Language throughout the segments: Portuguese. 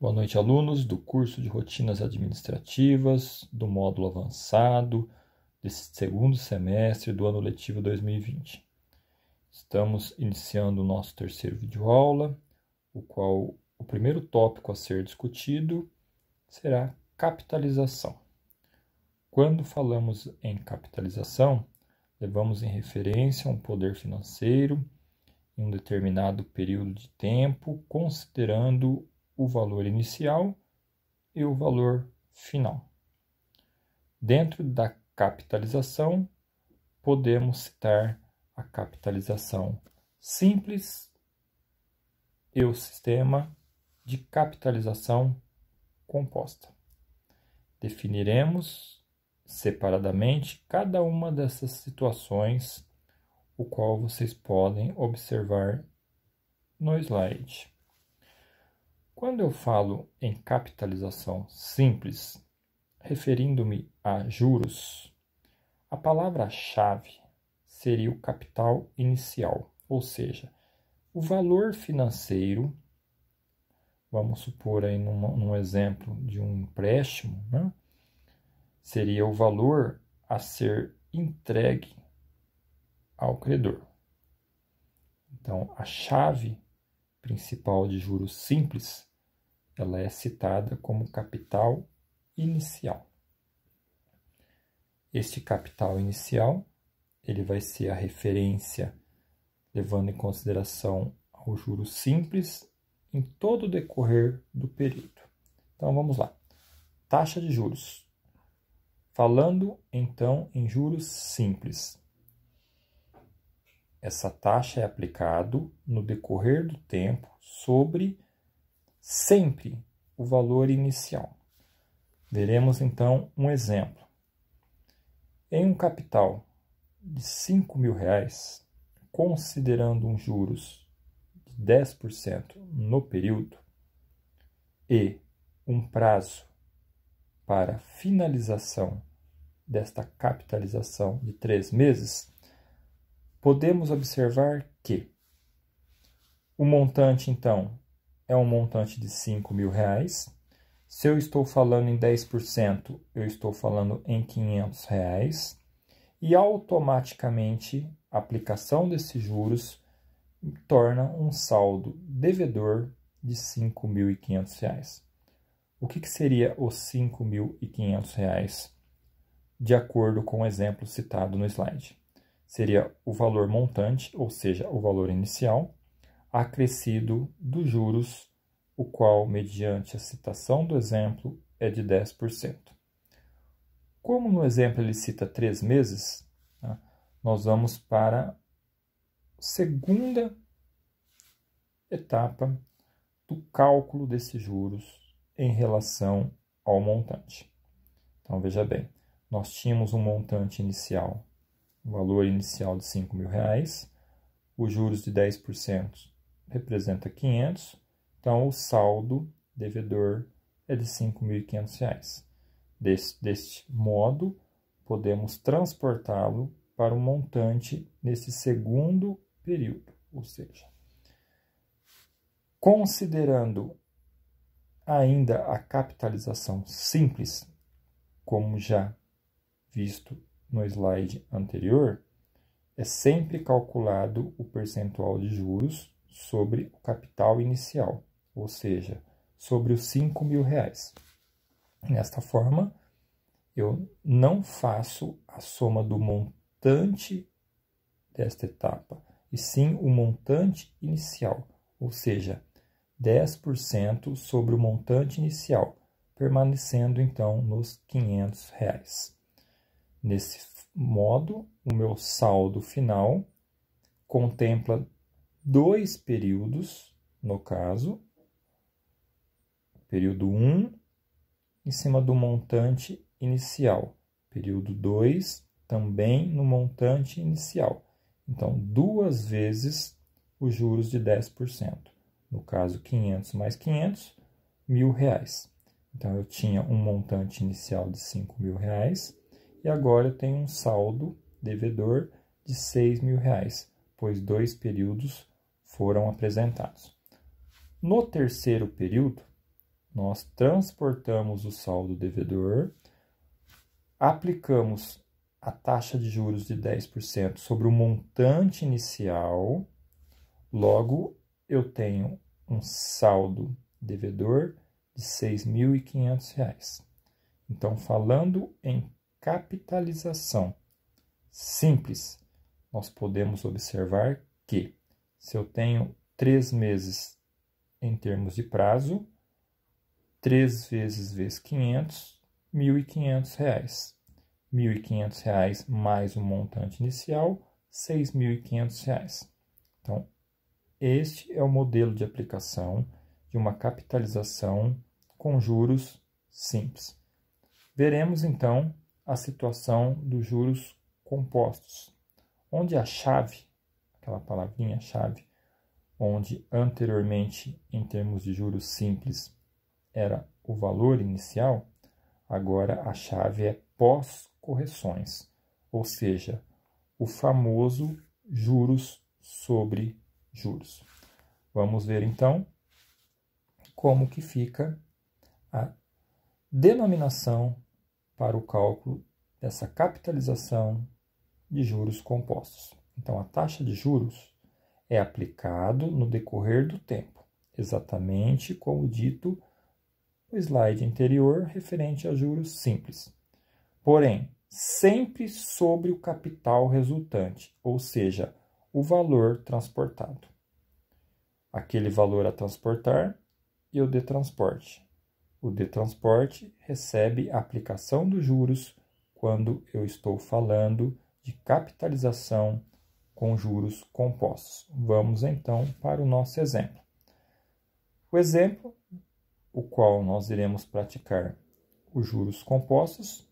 Boa noite, alunos do curso de Rotinas Administrativas, do módulo avançado, desse segundo semestre do ano letivo 2020. Estamos iniciando o nosso terceiro videoaula, o qual o primeiro tópico a ser discutido será capitalização. Quando falamos em capitalização, levamos em referência um poder financeiro em um determinado período de tempo, considerando o valor inicial e o valor final. Dentro da capitalização, podemos citar a capitalização simples e o sistema de capitalização composta. Definiremos separadamente cada uma dessas situações, o qual vocês podem observar no slide. Quando eu falo em capitalização simples, referindo-me a juros, a palavra-chave seria o capital inicial, ou seja, o valor financeiro, vamos supor aí num exemplo de um empréstimo, né? Seria o valor a ser entregue ao credor. Então, a chave principal de juros simples, ela é citada como capital inicial. Este capital inicial, ele vai ser a referência, levando em consideração o juros simples em todo o decorrer do período. Então, vamos lá. Taxa de juros. Falando, então, em juros simples. Essa taxa é aplicada no decorrer do tempo sobre sempre o valor inicial. Veremos, então, um exemplo. Em um capital de R$5.000, considerando um juros de 10% no período e um prazo para finalização desta capitalização de 3 meses, podemos observar que o montante, então, é um montante de R$5.000. Se eu estou falando em 10%, eu estou falando em R$500. E automaticamente a aplicação desses juros torna um saldo devedor de R$5.500. O que seria os R$5.500 de acordo com o exemplo citado no slide? Seria o valor montante, ou seja, o valor inicial, acrescido dos juros, o qual, mediante a citação do exemplo, é de 10%. Como no exemplo ele cita 3 meses, tá, nós vamos para a segunda etapa do cálculo desses juros em relação ao montante. Então, veja bem, nós tínhamos um montante inicial, o valor inicial de R$5.000, os juros de 10% representa 500, então o saldo devedor é de R$5.500. Deste modo, podemos transportá-lo para o montante nesse segundo período, ou seja, considerando ainda a capitalização simples, como já visto no slide anterior, é sempre calculado o percentual de juros sobre o capital inicial, ou seja, sobre os R$5.000. Desta forma, eu não faço a soma do montante desta etapa, e sim o montante inicial, ou seja, 10% sobre o montante inicial, permanecendo então nos R$500. Nesse modo, o meu saldo final contempla 2 períodos, no caso, período 1, em cima do montante inicial, período 2, também no montante inicial. Então, 2 vezes os juros de 10%. No caso, 500 mais 500, R$1.000. Então, eu tinha um montante inicial de R$5.000 e agora eu tenho um saldo devedor de R$6.000, pois 2 períodos foram apresentados. No terceiro período, nós transportamos o saldo devedor, aplicamos a taxa de juros de 10% sobre o montante inicial, logo eu tenho um saldo devedor de R$ 6.500. Então, falando em capitalização simples, nós podemos observar que, se eu tenho 3 meses em termos de prazo, 3 vezes 500, R$ 1.500. R$ 1.500 mais o montante inicial, R$ 6.500. Então, este é o modelo de aplicação de uma capitalização com juros simples. Veremos, então, a situação dos juros compostos, onde a chave, aquela palavrinha chave, onde anteriormente, em termos de juros simples, era o valor inicial, agora a chave é pós-correções, ou seja, o famoso juros sobre juros. Vamos ver, então, como que fica a denominação para o cálculo dessa capitalização de juros compostos. Então, a taxa de juros é aplicado no decorrer do tempo, exatamente como dito no slide anterior referente a juros simples. Porém, sempre sobre o capital resultante, ou seja, o valor transportado. Aquele valor a transportar e o de transporte. O de transporte recebe a aplicação dos juros quando eu estou falando de capitalização com juros compostos. Vamos então para o nosso exemplo. O exemplo, o qual nós iremos praticar os juros compostos,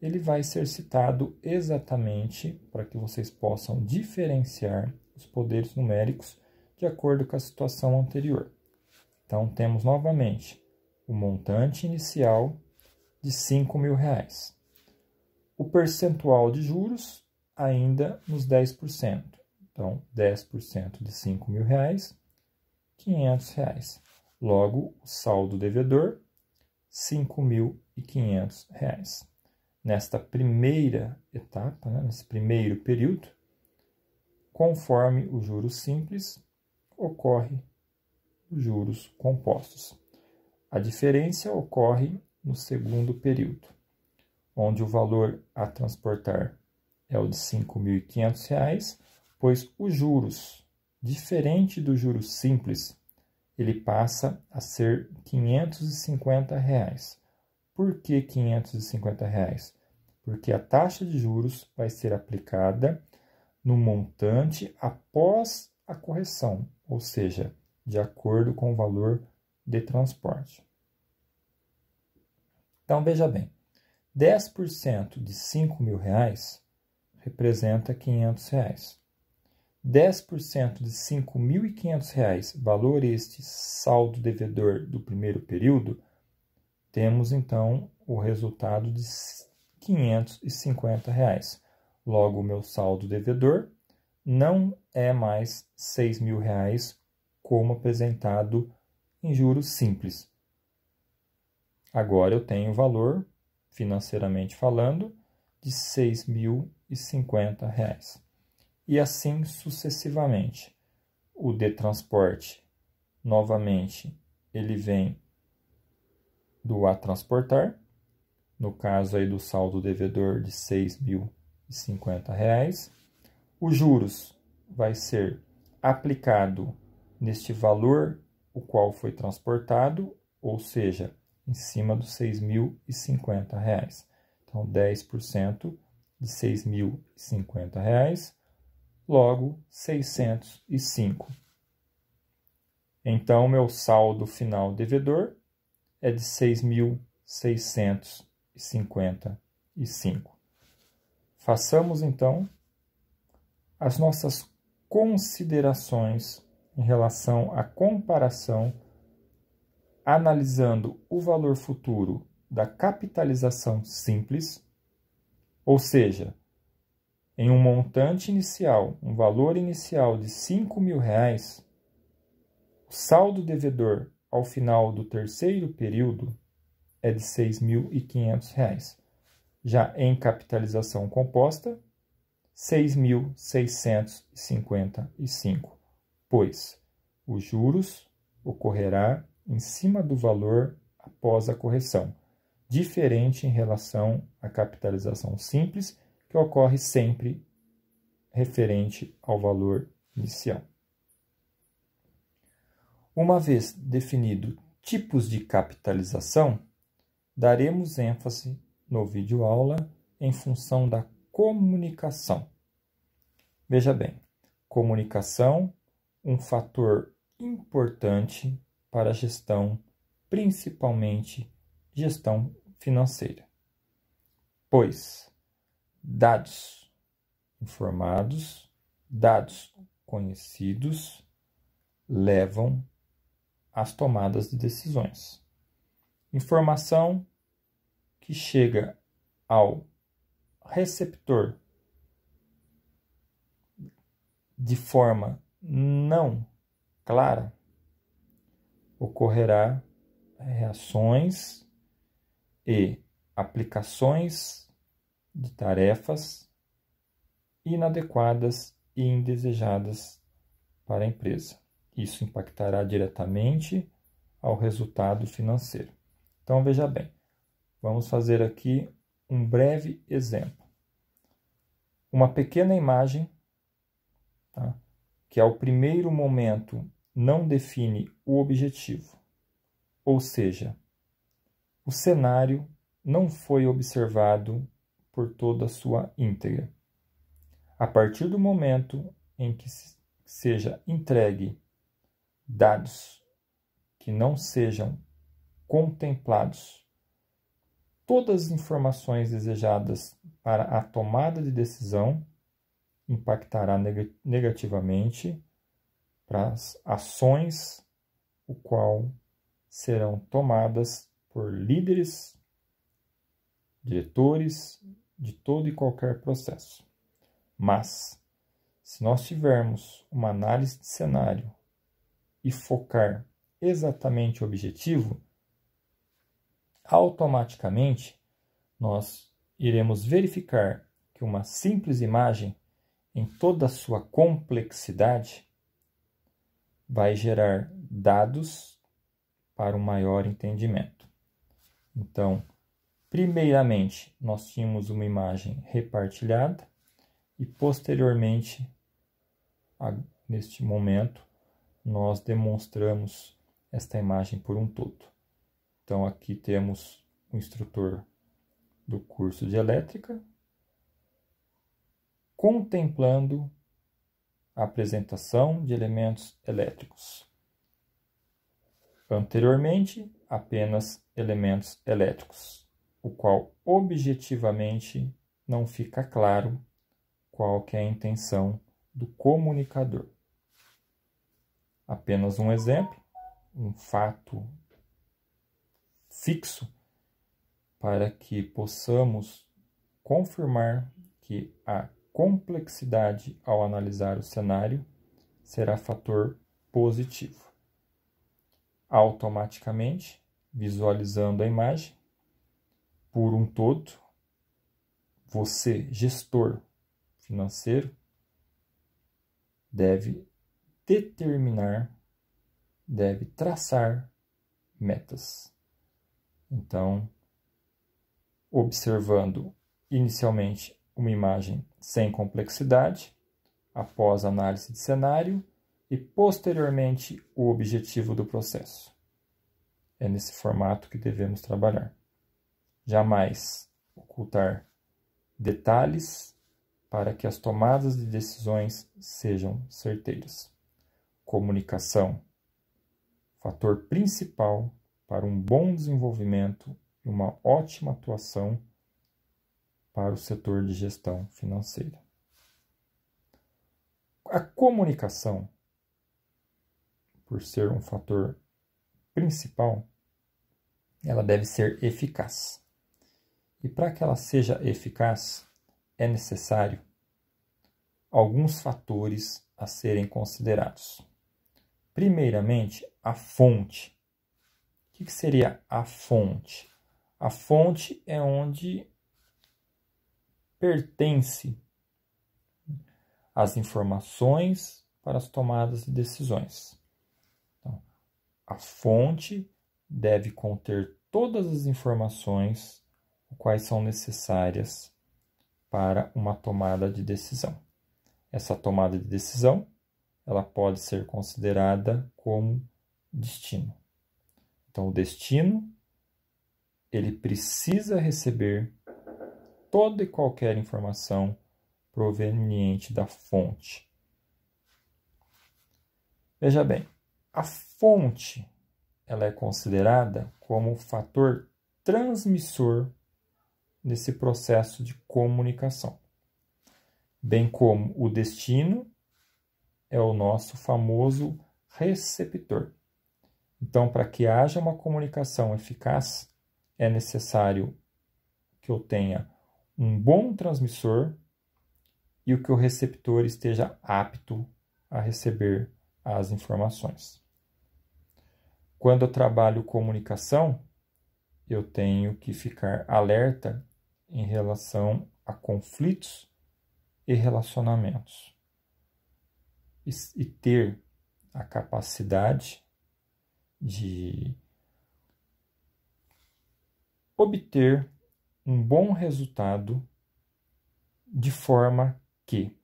ele vai ser citado exatamente para que vocês possam diferenciar os poderes numéricos de acordo com a situação anterior. Então, temos novamente o montante inicial de R$ 5.000. O percentual de juros ainda nos 10%. Então, 10% de R$ 5.000, R$ 500. Logo, o saldo devedor, R$ 5.500. Nesta primeira etapa, nesse primeiro período, conforme os juros simples, ocorre os juros compostos. A diferença ocorre no segundo período, onde o valor a transportar é o de R$ 5.500, pois os juros, diferente dos juros simples, ele passa a ser R$ 550. Por que R$ 550? Porque a taxa de juros vai ser aplicada no montante após a correção, ou seja, de acordo com o valor de transporte. Então, veja bem, 10% de R$ 5.000 representa R$ 500. 10% de R$ 5.500, valor este saldo devedor do primeiro período, temos então o resultado de R$ 550. Logo, o meu saldo devedor não é mais R$ 6.000, como apresentado em juros simples. Agora eu tenho o valor, financeiramente falando, de R$ 6.050. E assim sucessivamente. O de transporte, novamente, ele vem do a transportar, no caso aí do saldo devedor de R$ 6.050. Os juros vai ser aplicado neste valor o qual foi transportado, ou seja, em cima dos R$ 6.050. Então, 10% de R$ 6.050, logo 605. Então, meu saldo final devedor é de 6.655. Façamos, então, as nossas considerações em relação à comparação, analisando o valor futuro da capitalização simples, ou seja, em um montante inicial, um valor inicial de R$ 5.000, o saldo devedor ao final do terceiro período é de R$ 6.500. Já em capitalização composta, R$ 6.655, pois os juros ocorrerá em cima do valor após a correção, diferente em relação à capitalização simples, que ocorre sempre referente ao valor inicial. Uma vez definido tipos de capitalização, daremos ênfase no vídeo aula em função da comunicação. Veja bem, comunicação, um fator importante para a gestão, principalmente gestão financeira, pois dados informados, dados conhecidos levam às tomadas de decisões. Informação que chega ao receptor de forma não clara, ocorrerá reações e aplicações de tarefas inadequadas e indesejadas para a empresa. Isso impactará diretamente ao resultado financeiro. Então, veja bem, vamos fazer aqui um breve exemplo. Uma pequena imagem, tá, que ao primeiro momento não define o objetivo, ou seja, o cenário não foi observado por toda a sua íntegra. A partir do momento em que seja entregue dados que não sejam contemplados todas as informações desejadas para a tomada de decisão, impactará negativamente para as ações o qual serão tomadas por líderes, diretores de todo e qualquer processo. Mas, se nós tivermos uma análise de cenário e focar exatamente o objetivo, automaticamente nós iremos verificar que uma simples imagem, em toda a sua complexidade, vai gerar dados para um maior entendimento. Então, primeiramente, nós tínhamos uma imagem repartilhada e, posteriormente, neste momento, nós demonstramos esta imagem por um todo. Então, aqui temos o instrutor do curso de elétrica contemplando a apresentação de elementos elétricos. Anteriormente, apenas elementos elétricos, o qual objetivamente não fica claro qual que é a intenção do comunicador. Apenas um exemplo, um fato fixo para que possamos confirmar que a complexidade ao analisar o cenário será fator positivo. Automaticamente, visualizando a imagem por um todo, você, gestor financeiro, deve determinar, deve traçar metas. Então, observando inicialmente uma imagem sem complexidade, após análise de cenário e posteriormente o objetivo do processo. É nesse formato que devemos trabalhar. Jamais ocultar detalhes para que as tomadas de decisões sejam certeiras. Comunicação, fator principal para um bom desenvolvimento e uma ótima atuação para o setor de gestão financeira. A comunicação, por ser um fator principal, ela deve ser eficaz. E para que ela seja eficaz, é necessário alguns fatores a serem considerados. Primeiramente, a fonte que seria a fonte? A fonte é onde pertence as informações para as tomadas de decisões. Então, a fonte deve conter todas as informações quais são necessárias para uma tomada de decisão. Essa tomada de decisão, ela pode ser considerada como destino. Então, o destino, ele precisa receber toda e qualquer informação proveniente da fonte. Veja bem, a fonte, ela é considerada como o fator transmissor nesse processo de comunicação, bem como o destino é o nosso famoso receptor. Então, para que haja uma comunicação eficaz, é necessário que eu tenha um bom transmissor e que o receptor esteja apto a receber as informações. Quando eu trabalho comunicação, eu tenho que ficar alerta em relação a conflitos e relacionamentos e ter a capacidade de obter um bom resultado de forma que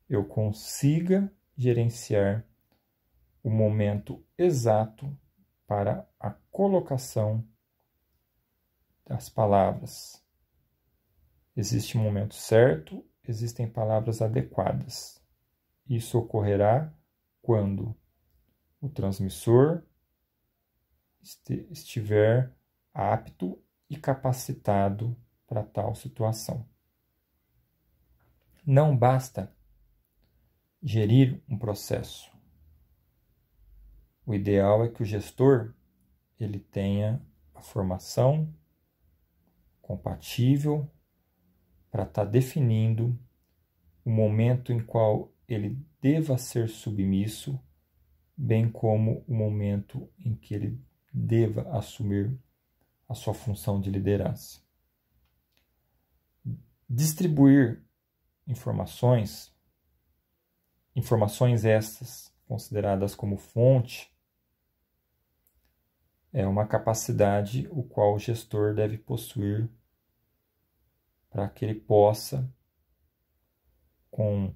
eu consiga gerenciar o momento exato para a colocação das palavras. Existe um momento certo, existem palavras adequadas. Isso ocorrerá quando o transmissor estiver apto e capacitado para tal situação. Não basta gerir um processo. O ideal é que o gestor ele tenha a formação compatível para estar definindo o momento em qual ele deva ser submisso, bem como o momento em que ele deva assumir a sua função de liderança. Distribuir informações estas consideradas como fonte, é uma capacidade o qual o gestor deve possuir para que ele possa, com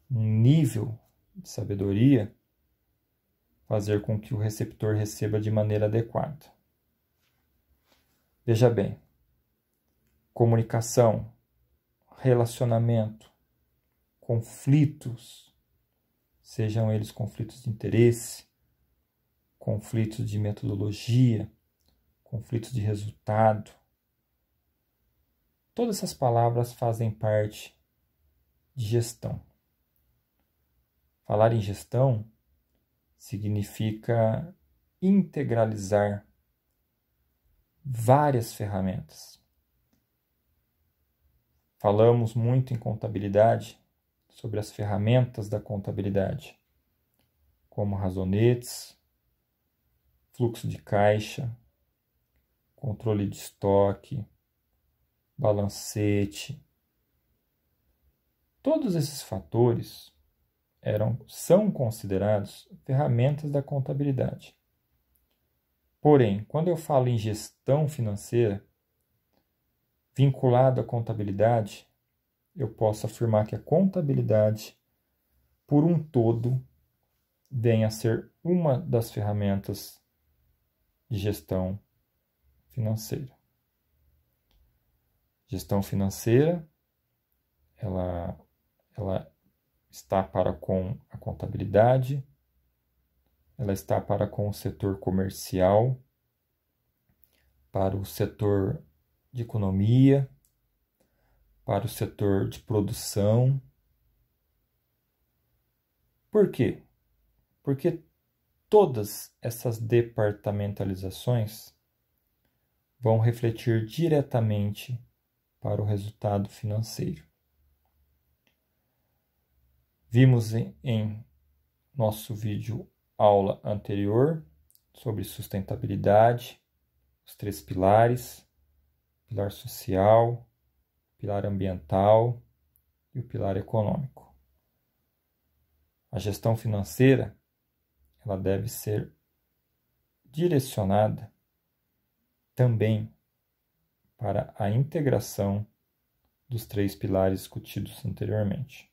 um nível de sabedoria, fazer com que o receptor receba de maneira adequada. Veja bem, comunicação, relacionamento, conflitos, sejam eles conflitos de interesse, conflitos de metodologia, conflitos de resultado. Todas essas palavras fazem parte de gestão. Falar em gestão significa integralizar várias ferramentas. Falamos muito em contabilidade sobre as ferramentas da contabilidade, como razonetes, fluxo de caixa, controle de estoque, balancete. Todos esses fatores são considerados ferramentas da contabilidade. Porém, quando eu falo em gestão financeira, vinculado à contabilidade, eu posso afirmar que a contabilidade, por um todo, vem a ser uma das ferramentas de gestão financeira. Gestão financeira, ela está para com a contabilidade, ela está para com o setor comercial, para o setor de economia, para o setor de produção. Por quê? Porque todas essas departamentalizações vão refletir diretamente para o resultado financeiro. Vimos em nosso vídeo aula anterior sobre sustentabilidade, os 3 pilares: pilar social, pilar ambiental e o pilar econômico. A gestão financeira, ela deve ser direcionada também para a integração dos 3 pilares discutidos anteriormente.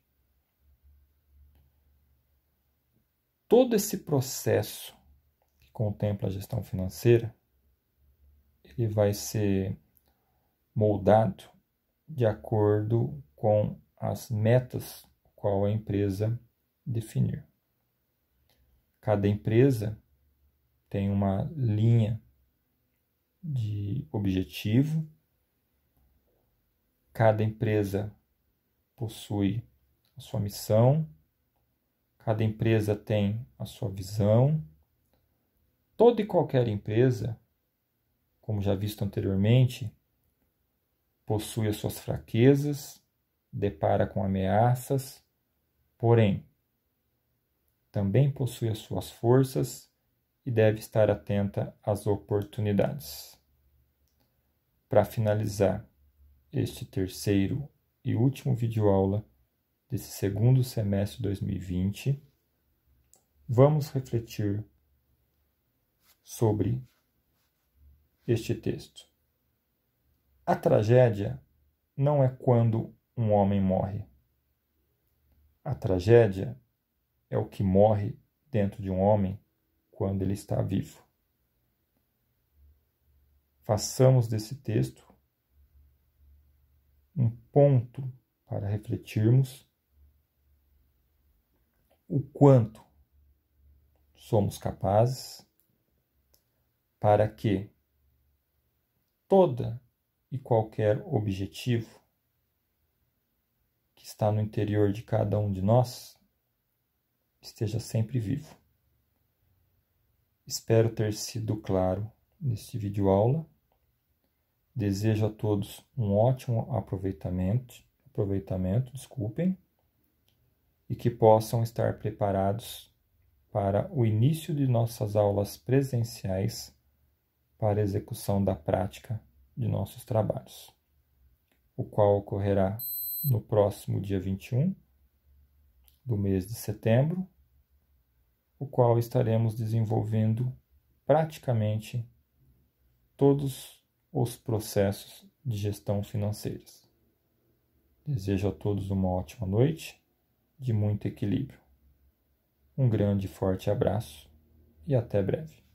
Todo esse processo que contempla a gestão financeira, ele vai ser moldado de acordo com as metas qual a empresa definir. Cada empresa tem uma linha de objetivo, cada empresa possui a sua missão, cada empresa tem a sua visão. Toda e qualquer empresa, como já visto anteriormente, possui as suas fraquezas, depara com ameaças, porém, também possui as suas forças e deve estar atenta às oportunidades. Para finalizar este terceiro e último videoaula desse segundo semestre de 2020, vamos refletir sobre este texto. A tragédia não é quando um homem morre. A tragédia é o que morre dentro de um homem quando ele está vivo. Façamos desse texto um ponto para refletirmos o quanto somos capazes para que toda e qualquer objetivo que está no interior de cada um de nós esteja sempre vivo. Espero ter sido claro neste videoaula. Desejo a todos um ótimo aproveitamento, e que possam estar preparados para o início de nossas aulas presenciais para a execução da prática de nossos trabalhos, o qual ocorrerá no próximo dia 21 do mês de setembro, o qual estaremos desenvolvendo praticamente todos os processos de gestão financeiras. Desejo a todos uma ótima noite, de muito equilíbrio. Um grande e forte abraço e até breve.